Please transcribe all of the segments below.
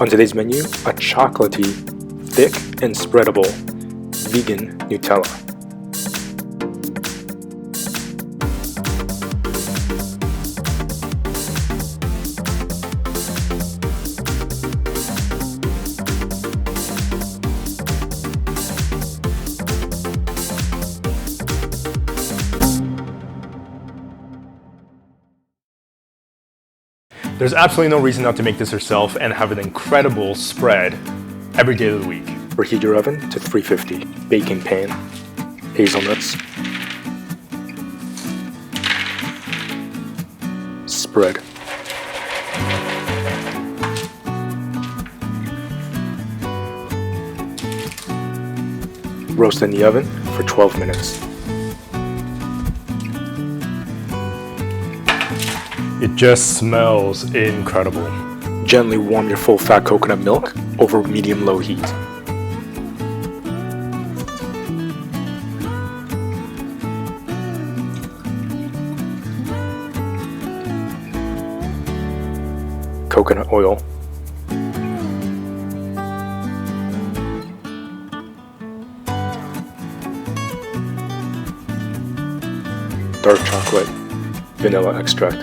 On today's menu, a chocolatey, thick and spreadable vegan Nutella. There's absolutely no reason not to make this yourself and have an incredible spread every day of the week. Preheat your oven to 350. Baking pan, hazelnuts, spread. Roast in the oven for 12 minutes. It just smells incredible. Gently warm your full-fat coconut milk over medium-low heat. Coconut oil. Dark chocolate, vanilla extract.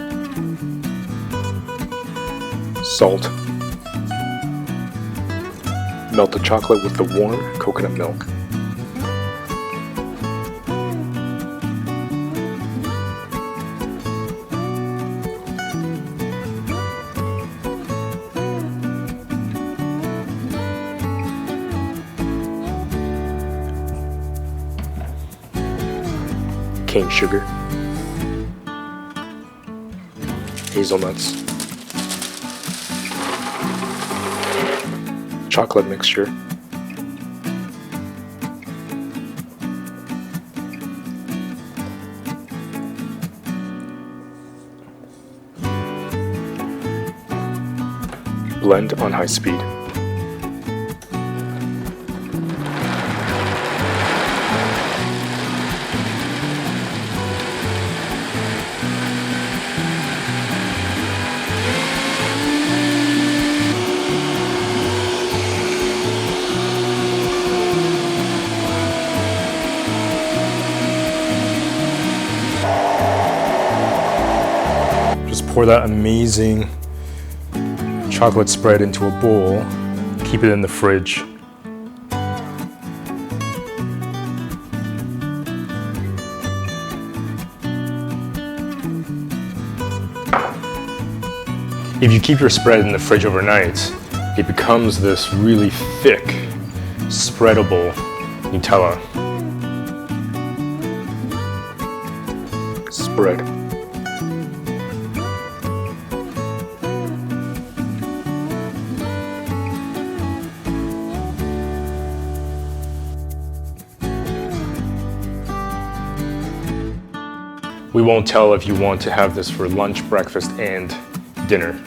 Salt. Melt the chocolate with the warm coconut milk. Cane sugar. Hazelnuts. Chocolate mixture. Blend on high speed. Just pour that amazing chocolate spread into a bowl, keep it in the fridge. If you keep your spread in the fridge overnight, it becomes this really thick, spreadable Nutella. Spread. We won't tell if you want to have this for lunch, breakfast, and dinner.